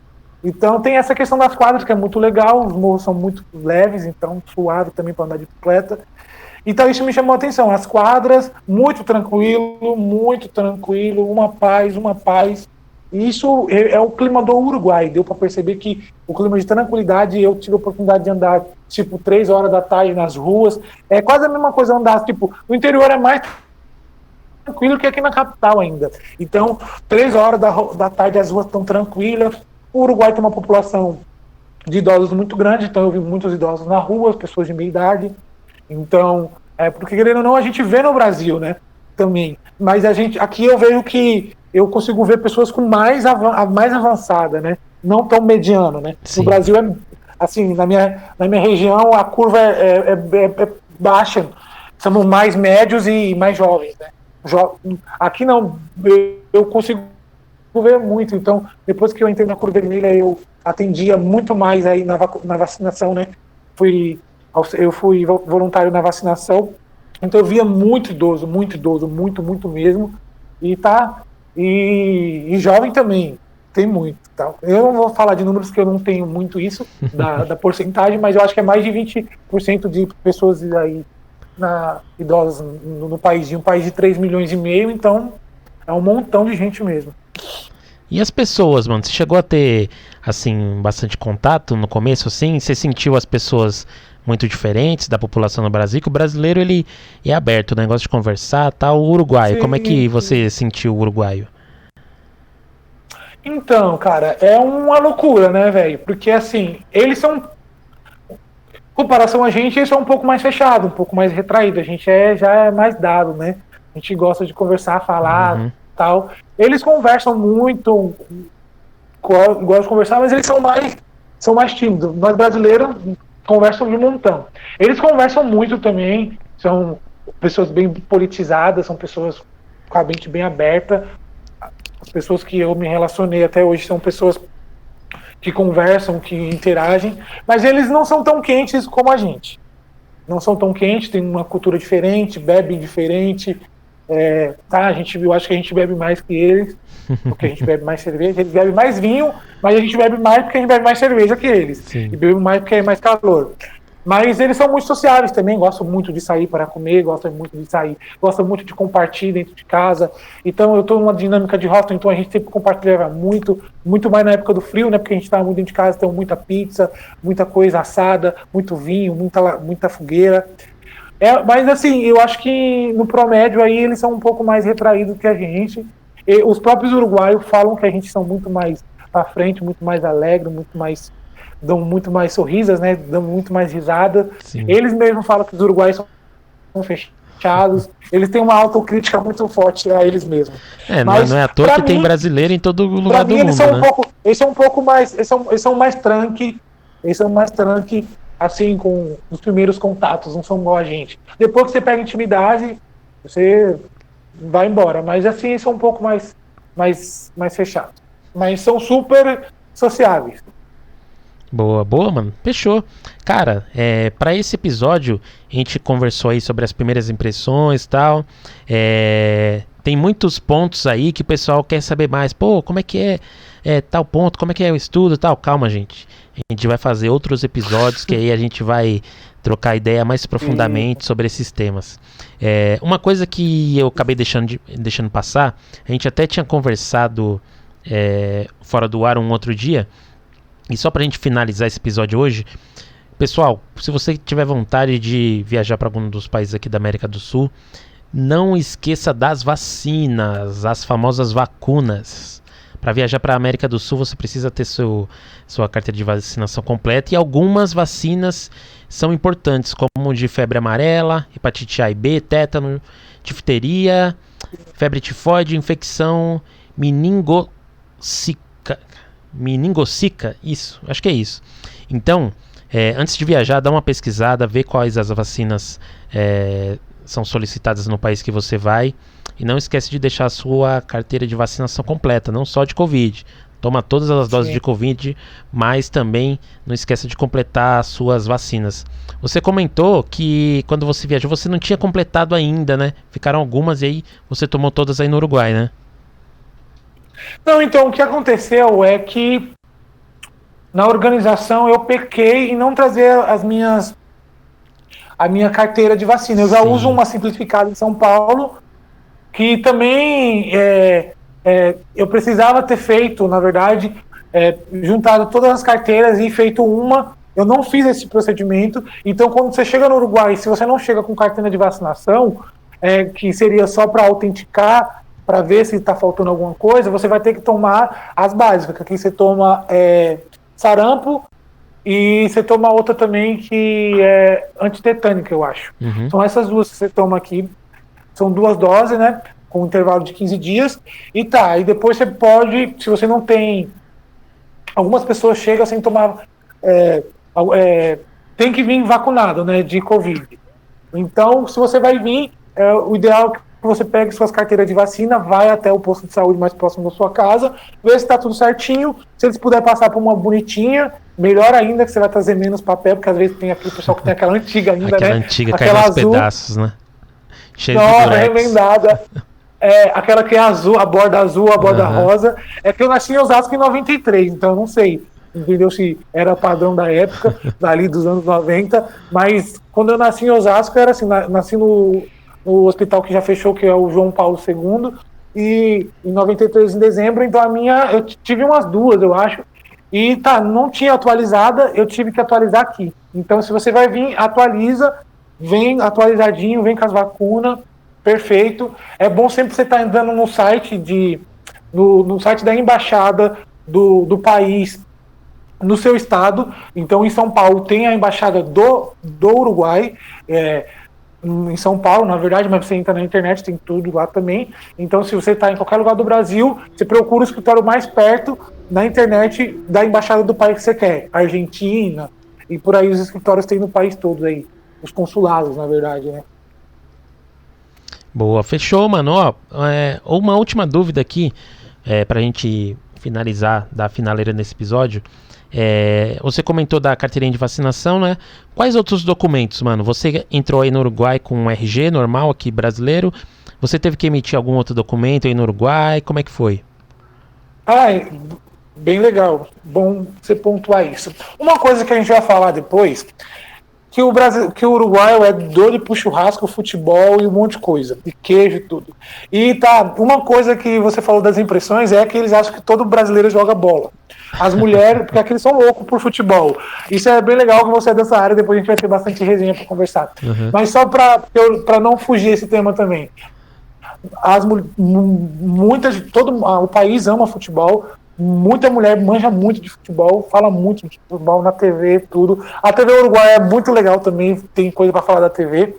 Então tem essa questão das quadras que é muito legal, os morros são muito leves, então suave também para andar de bicicleta. Então isso me chamou a atenção, as quadras, muito tranquilo, uma paz. Isso é o clima do Uruguai, deu para perceber que o clima de tranquilidade, eu tive a oportunidade de andar, tipo, 3 horas da tarde nas ruas, é quase a mesma coisa andar, tipo, no interior é mais tranquilo que aqui na capital ainda. Então, 3 horas da tarde as ruas estão tranquilas. O Uruguai tem uma população de idosos muito grande, então eu vi muitos idosos na rua, pessoas de meia idade. Então, porque querendo ou não, a gente vê no Brasil, né, também. Mas aqui eu vejo que eu consigo ver pessoas com mais avançada, né, não tão mediano, né. Sim. No Brasil, assim, na minha região, a curva é baixa, somos mais médios e mais jovens, né. Aqui não, eu consigo ver muito, então depois que eu entrei na Cruz Vermelha eu atendia muito mais aí na vacinação, né, eu fui voluntário na vacinação, então eu via muito idoso, muito mesmo, e jovem também, tem muito, tá? Eu não vou falar de números que eu não tenho muito isso, da porcentagem, mas eu acho que é mais de 20% de pessoas aí idosas no país, um país de 3,5 milhões, então é um montão de gente mesmo. E as pessoas, mano, você chegou a ter, assim, bastante contato no começo, assim? Você sentiu as pessoas muito diferentes da população no Brasil? Que o brasileiro, ele é aberto, o negócio de conversar, tal. O uruguaio, Sim. Como é que você sentiu o uruguaio? Então, cara, é uma loucura, né, velho? Porque, assim, eles são... Em comparação a gente, eles são um pouco mais fechados, um pouco mais retraídos. A gente já é mais dado, né? A gente gosta de conversar, falar, tal. Eles conversam muito, gostam de conversar, mas eles são mais tímidos. Nós brasileiros conversam de montão. Eles conversam muito também, são pessoas bem politizadas, são pessoas com a mente bem aberta. As pessoas que eu me relacionei até hoje são pessoas que conversam, que interagem, mas eles não são tão quentes como a gente. Não são tão quentes, têm uma cultura diferente, bebem diferente. Eu acho que a gente bebe mais que eles, porque a gente bebe mais cerveja. Eles bebem mais vinho, mas a gente bebe mais porque a gente bebe mais cerveja que eles. Sim. E bebe mais porque é mais calor. Mas eles são muito sociáveis também, gostam muito de sair para comer, gostam muito de compartilhar dentro de casa. Então eu estou numa dinâmica de hostel, então a gente sempre compartilhava muito mais na época do frio, né? Porque a gente estava muito dentro de casa, então muita pizza, muita coisa assada, muito vinho, muita fogueira. Mas assim, eu acho que no promédio aí eles são um pouco mais retraídos que a gente. E os próprios uruguaios falam que a gente são muito mais para frente, muito mais alegre, dão muito mais sorrisas, né? Dão muito mais risada. Sim. Eles mesmos falam que os uruguaios são fechados. Eles têm uma autocrítica muito forte a eles mesmos. Mas, não é à toa que tem brasileiro em todo lugar do mundo, eles são né? eles são um pouco mais, eles são mais tranqui, assim, com os primeiros contatos, não são igual a gente. Depois que você pega intimidade, você vai embora. Mas assim, eles são um pouco mais fechados. Mas são super sociáveis. Boa, mano. Fechou. Cara, pra esse episódio, a gente conversou aí sobre as primeiras impressões e tal. Tem muitos pontos aí que o pessoal quer saber mais. Pô, como é que é tal ponto? Como é que é o estudo e tal? Calma, gente. A gente vai fazer outros episódios que aí a gente vai trocar ideia mais profundamente sobre esses temas. Uma coisa que eu acabei deixando passar, a gente até tinha conversado fora do ar um outro dia, e só pra gente finalizar esse episódio hoje, pessoal, se você tiver vontade de viajar para algum dos países aqui da América do Sul, não esqueça das vacinas, as famosas vacunas. Para viajar para a América do Sul, você precisa ter sua carteira de vacinação completa, e algumas vacinas são importantes, como de febre amarela, hepatite A e B, tétano, difteria, febre tifoide, infecção meningocica, isso, acho que é isso. Então, antes de viajar, dá uma pesquisada, vê quais as vacinas são solicitadas no país que você vai, e não esquece de deixar a sua carteira de vacinação completa, não só de Covid, Toma todas as doses Sim. de Covid, mas também não esqueça de completar as suas vacinas. Você comentou que quando você viajou você não tinha completado ainda, né? Ficaram algumas e aí você tomou todas aí no Uruguai, né? Não, então o que aconteceu é que na organização eu pequei em não trazer a minha carteira de vacina. Eu já Sim. uso uma simplificada em São Paulo, que também eu precisava ter feito, na verdade, juntado todas as carteiras e feito uma. Eu não fiz esse procedimento. Então, quando você chega no Uruguai, se você não chega com carteira de vacinação, que seria só para autenticar, para ver se está faltando alguma coisa, você vai ter que tomar as básicas, que aqui você toma sarampo e você toma outra também que é antitetânica, eu acho. Uhum. São essas duas que você toma aqui. São 2 doses, né? Com um intervalo de 15 dias. E depois você pode, se você não tem... Algumas pessoas chegam sem tomar... tem que vir vacunado, né? De Covid. Então, se você vai vir, o ideal é que você pegue suas carteiras de vacina, vai até o posto de saúde mais próximo da sua casa, vê se está tudo certinho. Se eles puderem passar por uma bonitinha, melhor ainda, que você vai trazer menos papel, porque às vezes tem aquele pessoal que tem aquela antiga ainda, aquela né? antiga Aquela cai nos azul, pedaços, né? Cheia de nossa, durex. remendada. Aquela que é azul, a borda rosa. É que eu nasci em Osasco em 93, então eu não sei, entendeu, se era padrão da época, dali dos anos 90, mas quando eu nasci em Osasco era assim, nasci no hospital que já fechou, que é o João Paulo II, e em 93 em dezembro, então eu tive umas 2, eu acho, e não tinha atualizada, eu tive que atualizar aqui. Então, se você vai vir, atualiza, vem atualizadinho, vem com as vacunas, perfeito. É bom sempre você estar entrando no site no site da embaixada do país, no seu estado. Então, em São Paulo tem a embaixada do Uruguai, em São Paulo, na verdade, mas você entra na internet, tem tudo lá também. Então, se você está em qualquer lugar do Brasil, você procura o escritório mais perto na internet da embaixada do país que você quer. Argentina, e por aí os escritórios tem no país todo aí. Os consulados, na verdade, né? Boa, fechou, mano. Ó, uma última dúvida aqui, pra gente finalizar, dar finaleira nesse episódio. Você comentou da carteirinha de vacinação, né? Quais outros documentos, mano? Você entrou aí no Uruguai com um RG normal aqui, brasileiro. Você teve que emitir algum outro documento aí no Uruguai? Como é que foi? Bem legal. Bom você pontuar isso. Uma coisa que a gente vai falar depois, que o Uruguai é doido pro churrasco, futebol e um monte de coisa, e queijo e tudo. E uma coisa que você falou das impressões é que eles acham que todo brasileiro joga bola. As mulheres, porque aqui eles são loucos por futebol. Isso é bem legal que você é dessa área, depois a gente vai ter bastante resenha para conversar. Uhum. Mas só para não fugir esse tema também. O país ama futebol. Muita mulher manja muito de futebol, fala muito de futebol na TV, tudo. A TV Uruguai é muito legal também, tem coisa para falar da TV.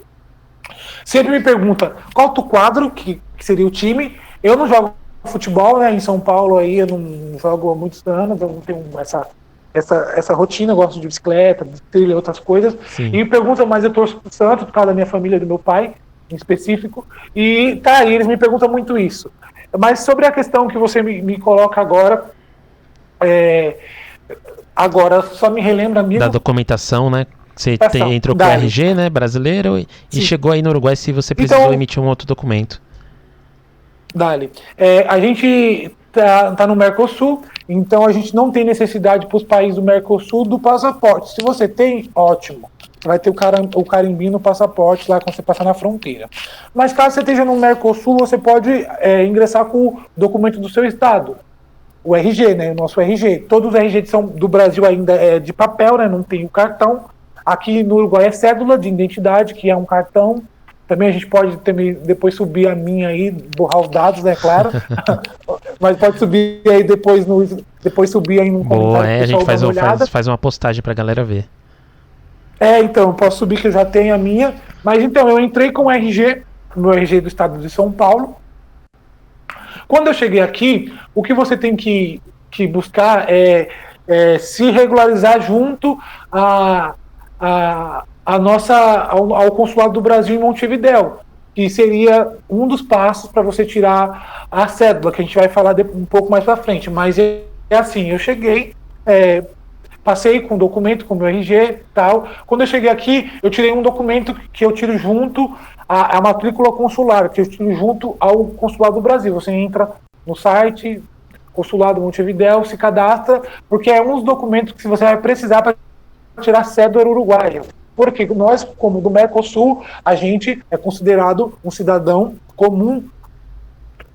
Sempre me pergunta qual o quadro, que seria o time. Eu não jogo futebol, né? Em São Paulo aí eu não jogo há muitos anos, eu não tenho essa rotina, eu gosto de bicicleta, de trilha, outras coisas. Sim. E me pergunta, mas eu torço pro Santos por causa da minha família, do meu pai, em específico. E eles me perguntam muito isso. Mas sobre a questão que você me coloca agora, agora só me relembra mesmo. Da documentação, né? Você entrou com o RG, né, brasileiro, e chegou aí no Uruguai se você precisou emitir um outro documento. Dali. A gente tá no Mercosul, então a gente não tem necessidade para os países do Mercosul do passaporte. Se você tem, ótimo. Vai ter o carimbinho no passaporte lá quando você passar na fronteira. Mas caso você esteja no Mercosul, você pode ingressar com o documento do seu estado. O RG, né? O nosso RG. Todos os RG do Brasil ainda é de papel, né? Não tem o cartão. Aqui no Uruguai é cédula de identidade, que é um cartão. Também a gente pode depois subir a minha aí, borrar os dados, né? Claro. Mas pode subir aí depois subir aí no comentário. Boa, a gente faz uma postagem pra galera ver. Então, eu posso subir que eu já tenho a minha. Mas então, eu entrei com o RG, meu RG do estado de São Paulo. Quando eu cheguei aqui, o que você tem que buscar é se regularizar junto ao Consulado do Brasil em Montevidéu, que seria um dos passos para você tirar a cédula, que a gente vai falar um pouco mais para frente. Mas é assim, eu cheguei, passei com o documento, com o meu RG e tal. Quando eu cheguei aqui, eu tirei um documento que eu tiro junto à matrícula consular, que eu tiro junto ao Consulado do Brasil. Você entra no site, Consulado Montevidéu, se cadastra, porque é um dos documentos que você vai precisar para tirar cédula uruguaia. Porque nós, como do Mercosul, a gente é considerado um cidadão comum,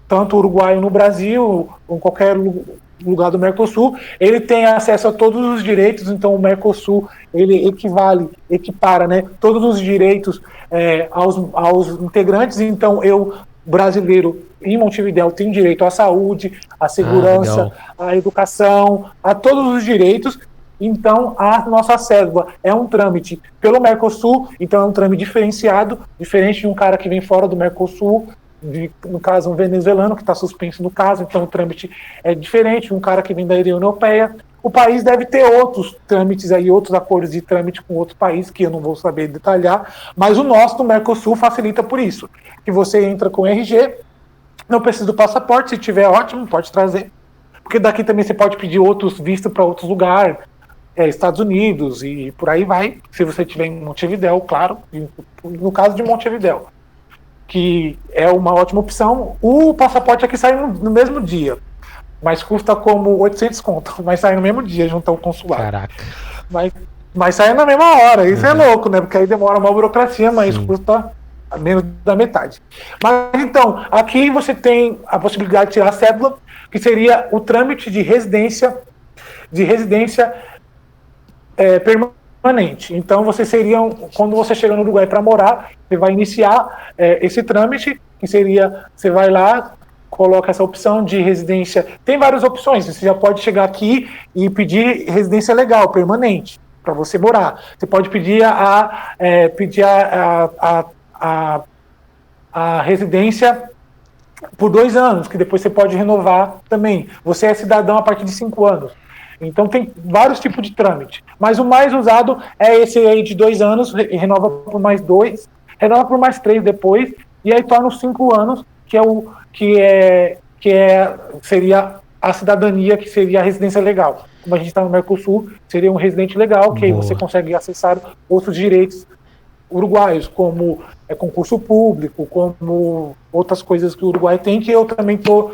tanto uruguaio no Brasil, ou em qualquer lugar do Mercosul, ele tem acesso a todos os direitos. Então o Mercosul, ele equipara, né, todos os direitos aos integrantes. Então eu, brasileiro, em Montevidéu, tenho direito à saúde, à segurança, à educação, a todos os direitos. Então a nossa cédula é um trâmite pelo Mercosul, então é um trâmite diferenciado, diferente de um cara que vem fora do Mercosul, no caso um venezuelano que está suspenso no caso, então o trâmite é diferente de um cara que vem da União Europeia. O país deve ter outros trâmites aí, outros acordos de trâmite com outros países, que eu não vou saber detalhar, mas o nosso do Mercosul facilita por isso, que você entra com RG, não precisa do passaporte, se tiver ótimo, pode trazer, porque daqui também você pode pedir outros vistos para outros lugares, Estados Unidos e por aí vai, se você estiver em Montevidéu, claro, no caso de Montevidéu, que é uma ótima opção. O passaporte aqui sai no mesmo dia, mas custa como 800 conto, mas sai no mesmo dia junto ao consulado. Caraca. Mas sai na mesma hora, isso é louco, né? Porque aí demora uma burocracia, mas custa menos da metade. Mas então, aqui você tem a possibilidade de tirar a cédula, que seria o trâmite de residência permanente. Então você seria, quando você chega no Uruguai para morar, você vai iniciar esse trâmite, que seria, você vai lá, coloca essa opção de residência. Tem várias opções, você já pode chegar aqui e pedir residência legal, permanente, para você morar. Você pode pedir a residência por 2 anos, que depois você pode renovar também. Você é cidadão a partir de 5 anos. Então tem vários tipos de trâmite, mas o mais usado é esse aí de 2 anos, renova por mais 2, renova por mais 3 depois, e aí torna os 5 anos, seria a cidadania, que seria a residência legal. Como a gente está no Mercosul, seria um residente legal, que aí você consegue acessar outros direitos uruguaios, como concurso público, como outras coisas que o Uruguai tem, que eu também tô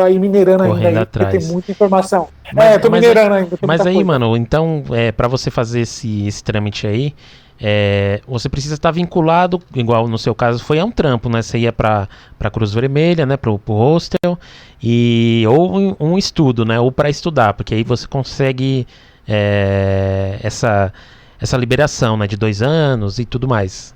aí minerando ainda, porque tem muita informação. Tô minerando ainda. Mas aí, mano, então, para você fazer esse trâmite aí, você precisa estar vinculado, igual no seu caso foi a um trampo, né? Você ia pra Cruz Vermelha, né? Pro hostel, ou um estudo, né? Ou para estudar, porque aí você consegue essa liberação, né? De 2 anos e tudo mais.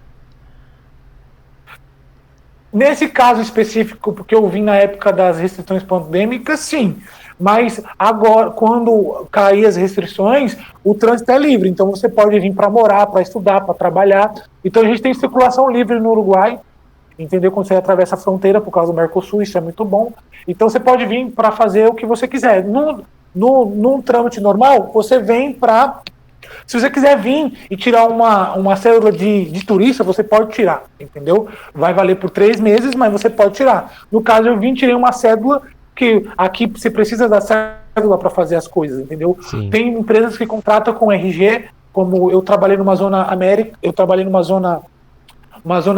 Nesse caso específico, porque eu vim na época das restrições pandêmicas, sim. Mas agora, quando cair as restrições, o trânsito é livre. Então você pode vir para morar, para estudar, para trabalhar. Então a gente tem circulação livre no Uruguai, entendeu? Quando você atravessa a fronteira por causa do Mercosul, isso é muito bom. Então você pode vir para fazer o que você quiser. Num trâmite normal, você vem para... Se você quiser vir e tirar uma cédula de turista, você pode tirar, entendeu? Vai valer por 3 meses, mas você pode tirar. No caso, eu vim e tirei uma cédula, que aqui você precisa da cédula para fazer as coisas, entendeu? Sim. Tem empresas que contratam com RG, como eu trabalhei numa zona América, eu trabalhei numa zona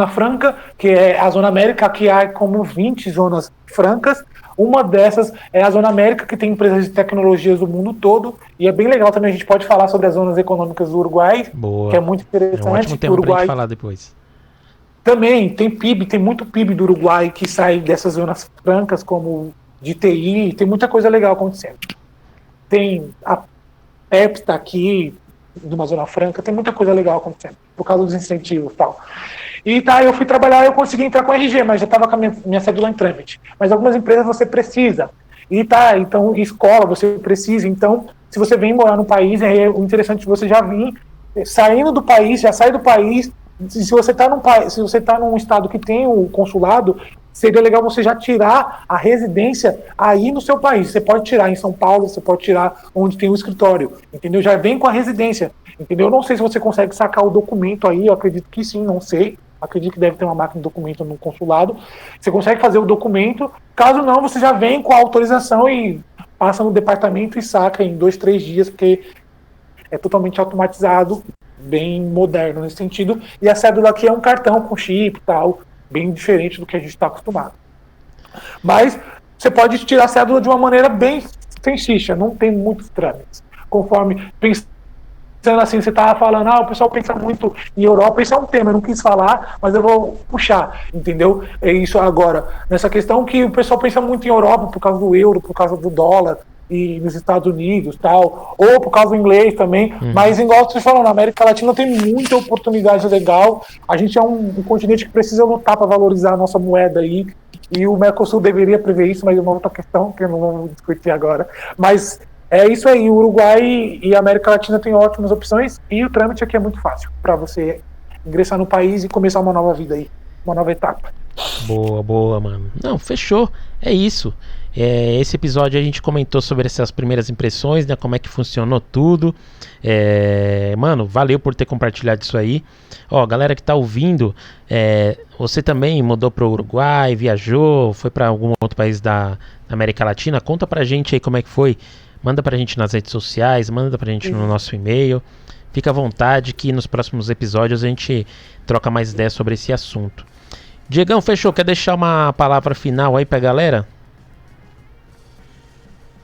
franca, que é a Zona América, que há como 20 zonas francas. Uma dessas é a Zona América, que tem empresas de tecnologias do mundo todo, e é bem legal também. A gente pode falar sobre as zonas econômicas do Uruguai, que é muito interessante. É um ótimo tema pra gente falar depois. Também tem PIB, tem muito PIB do Uruguai que sai dessas zonas francas, como de TI, tem muita coisa legal acontecendo. Tem a PEPS tá aqui, de uma zona franca, tem muita coisa legal acontecendo, por causa dos incentivos e tal. E eu fui trabalhar, eu consegui entrar com RG, mas já estava com a minha cédula em trâmite. Mas algumas empresas você precisa. Então escola você precisa. Então, se você vem morar no país, é interessante você já vir saindo do país, já sai do país. Se você está num estado que tem o consulado, seria legal você já tirar a residência aí no seu país. Você pode tirar em São Paulo, você pode tirar onde tem o escritório, entendeu? Já vem com a residência, entendeu? Eu não sei se você consegue sacar o documento aí, eu acredito que sim, não sei. Acredito que deve ter uma máquina de documento no consulado. Você consegue fazer o documento. Caso não, você já vem com a autorização e passa no departamento e saca em 2, 3 dias, porque é totalmente automatizado, bem moderno nesse sentido. E a cédula aqui é um cartão com chip e tal, bem diferente do que a gente está acostumado. Mas você pode tirar a cédula de uma maneira bem sencilla, não tem muitos trâmites. Conforme, pensando assim, você estava falando, o pessoal pensa muito em Europa, isso é um tema, eu não quis falar, mas eu vou puxar, entendeu? É isso agora, nessa questão que o pessoal pensa muito em Europa por causa do euro, por causa do dólar, e nos Estados Unidos, tal, ou por causa do inglês também, mas igual você falou, na América Latina tem muita oportunidade legal, a gente é um continente que precisa lutar para valorizar a nossa moeda aí, e o Mercosul deveria prever isso, mas é uma outra questão que eu não vou discutir agora, mas é isso aí, o Uruguai e a América Latina tem ótimas opções, e o trâmite aqui é muito fácil, para você ingressar no país e começar uma nova vida aí, uma nova etapa. Boa, mano. Não, fechou, é isso. Esse episódio a gente comentou sobre essas primeiras impressões, né? Como é que funcionou tudo. Mano, valeu por ter compartilhado isso aí. Ó, galera que tá ouvindo, você também mudou pro Uruguai, viajou, foi para algum outro país da América Latina? Conta pra gente aí como é que foi. Manda pra gente nas redes sociais, manda pra gente no nosso e-mail. Fica à vontade que nos próximos episódios a gente troca mais ideias sobre esse assunto. Diegão, fechou? Quer deixar uma palavra final aí pra galera?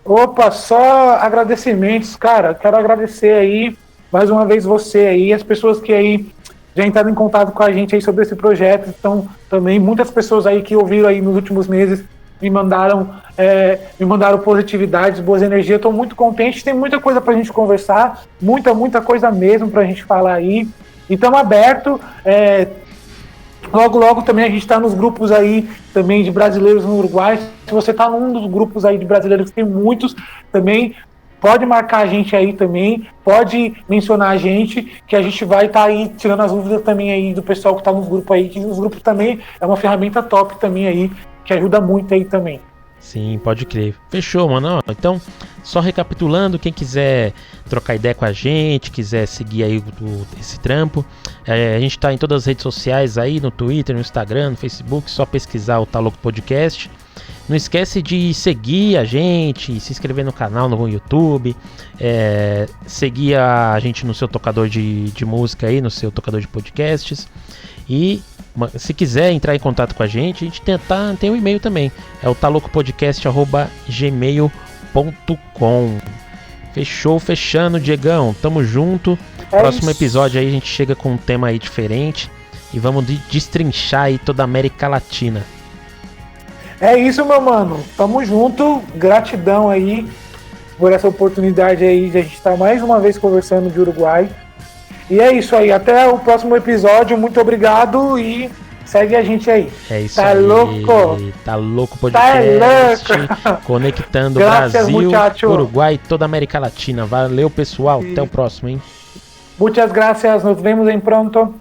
Opa, só agradecimentos, cara. Quero agradecer aí, mais uma vez você aí, as pessoas que aí já entraram em contato com a gente aí sobre esse projeto. Então, também muitas pessoas aí que ouviram aí nos últimos meses me mandaram positividades, boas energias. Estou muito contente, tem muita coisa pra gente conversar, muita coisa mesmo pra gente falar aí. E estamos abertos. Logo também a gente está nos grupos aí também de brasileiros no Uruguai. Se você está num dos grupos aí de brasileiros, tem muitos também, pode marcar a gente aí também, pode mencionar a gente, que a gente vai estar aí tirando as dúvidas também aí do pessoal que está nos grupos aí, que os grupos também é uma ferramenta top também aí, que ajuda muito aí também. Sim, pode crer. Fechou, mano. Então, só recapitulando, quem quiser trocar ideia com a gente, quiser seguir aí esse trampo, a gente tá em todas as redes sociais aí, no Twitter, no Instagram, no Facebook, só pesquisar o Tá Louco Podcast. Não esquece de seguir a gente, se inscrever no canal, no YouTube, seguir a gente no seu tocador de música aí, no seu tocador de podcasts. E se quiser entrar em contato com a gente tem um e-mail também, é o talocopodcast@gmail.com. Fechando, Diegão, tamo junto. Próximo episódio aí a gente chega com um tema aí diferente e vamos destrinchar aí toda a América Latina. É isso, meu mano, tamo junto, gratidão aí por essa oportunidade aí de a gente estar mais uma vez conversando de Uruguai. E é isso aí, até o próximo episódio, muito obrigado e segue a gente aí. É isso tá aí. Louco. Tá louco podcast. Tá louco. Conectando Gracias, Brasil, muchacho. Uruguai e toda a América Latina. Valeu, pessoal. Até o próximo, hein? Muchas gracias. Nos vemos em pronto.